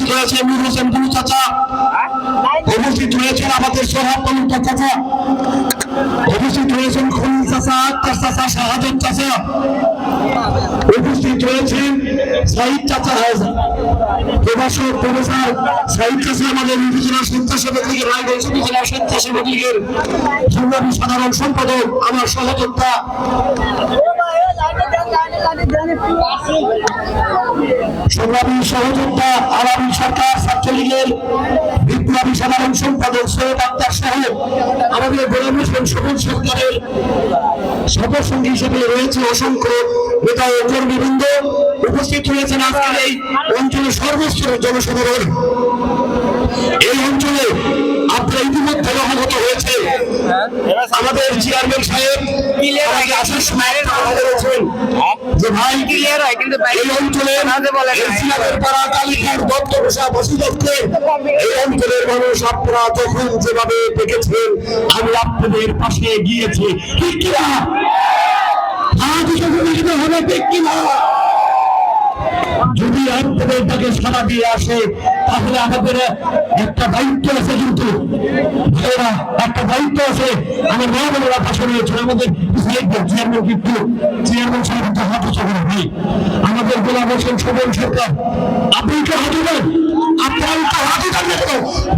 উপস্থিত হয়েছে নূর হোসেন গুরু চাচা, উপস্থিত রয়েছেন আমাদের সোহাগ তালুকদার চাচা, উপস্থিত রয়েছেন খলিল চাচা, আক্তার চাচা, শাহাদত চাচা, উপস্থিত রয়েছেন সাইদ চাচা, প্রভাষক প্রফেসর সাইদ চাচা, আমাদের উপজেলা স্বেচ্ছাসেবক লীগের রায়গঞ্জ উপজেলা স্বেচ্ছাসেবক লীগের সংগ্রামী সাধারণ সম্পাদক আমার সহযোদ্ধা সংগ্রামী সহযোদ্ধা আওয়ামী সরকার ছাত্রলীগের বিপ্লবী সাধারণ সম্পাদক সৈয়দ আক্তার সহ আমাদের গোলাম হোসেন সবুজ সরকারের সফরসঙ্গী হিসেবে রয়েছে অসংখ্য নেতা ও কর্মীবৃন্দ। উপস্থিত হয়েছেন আজকের এই অঞ্চলের সর্বস্তরের জনসাধারণ। এই অঞ্চলে আপনারা ইতিমধ্যে অবগত হয়েছে আমাদের চেয়ারম্যান সাহেব আসার সময় বলেছেন যে ভাই এই অঞ্চলের পাড়া কালীঘাট দত্তবসা বসিদত্তে এই অঞ্চলের মানুষ আপনারা তখন যেভাবে দেখেছেন আমি আপনাদের পাশে গিয়েছি, ঠিক কিনা? হবে ঠিক কিনা? যদি আপনাদের তাকে সাড়া দিয়ে আসে তাহলে আমাদের একটা দায়িত্ব আছে, কিন্তু ভাইয়েরা একটা দায়িত্ব আছে। আমার মা বোনেরা পাশে রয়েছেন, আমাদের চেয়ারম্যান কিন্তু চেয়ারম্যান সাহেব হাত উঁচু করে ভাই আমাদের গোলাম হোসেন সবুজ সরকার, আপনি কি হাত উঠান? আপনারা তো হাত উঠান না, কেন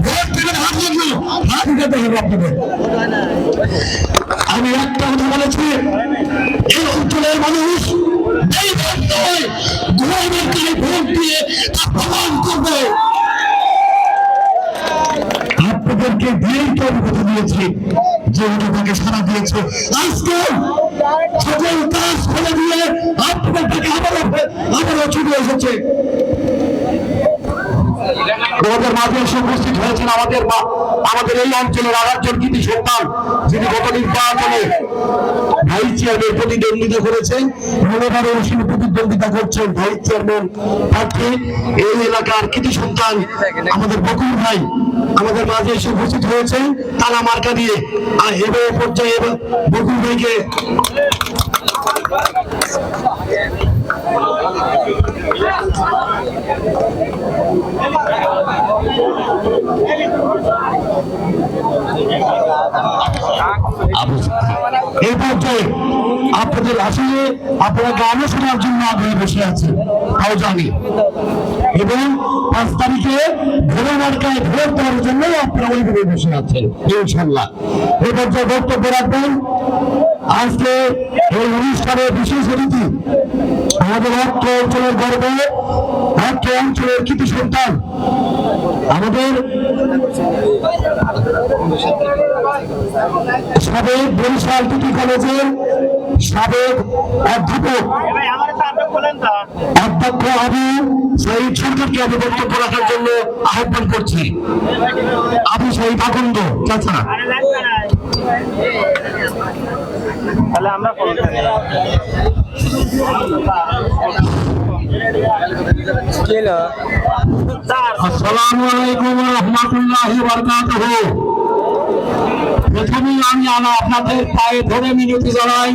ভোট দেবেন? হাত উঠলো, হাত উঠাতে হবে আপনাদের। আমি একটা কথা বলেছি, এই অঞ্চলের মানুষ এই ভোট নয় গোলামেরকে ভোট দিয়ে তা প্রমাণ করবে। আপনাদেরকে দিয়েই তো আমি কথা দিয়েছি, যে তাকে সাড়া দিয়েছে। আজকে সকল কাজ ফেলে দিয়ে আপনাদের তাকে আবারও ছুটে এসেছে। আমাদের মাঝে এসে উপস্থিত হয়েছেন আমাদের এই অঞ্চলের আর একজন কৃতি সন্তান, যিনি গত নির্বাচনে ভাইস চেয়ারম্যান প্রতিদ্বন্দ্বিতা করেছেন, মনোভাবে প্রতিদ্বন্দ্বিতা করছেন ভাইস চেয়ারম্যান প্রার্থী। এই এলাকার কৃতি সন্তান আমাদের বকুল ভাই আমাদের মাঝে এসে উপস্থিত হয়েছেন তালা মার্কা দিয়ে। আর এবার পর্যায়ে বকুল ভাইকে এই পর্যায়ে আপনাদের আসলে আপনারা গানও শোনার জন্য আগ্রহে বসে আছেন, তাও জানি, এবং 5 তারিখে ভোট মার্কায় ভোট দেওয়ার জন্য আপনারা ওইভাবে বসে আছেন ইনশাল্লাহ। এই পর্যায়ে বক্তব্য রাখবেন আজকে এই অনুষ্ঠানে বিশেষ অতিথি আমাদের অত্র অঞ্চলের গর্ব, অত্র অঞ্চলের কৃতি সন্তান, আমাদের সাবেক বরিশাল ডিগ্রি কলেজের সাবেক অধ্যাপক অধ্যক্ষ আবু শহীদ সরকারকে আমি বক্তব্য রাখার জন্য আহ্বান করছি। আবু শহীদ আকন্দ চাচা। আসসালামু আলাইকুম ওয়া রাহমাতুল্লাহি ওয়া বারাকাতুহু। প্রথমেই আমি আপনাদের পায়ে ধরে মিনতি জানাই।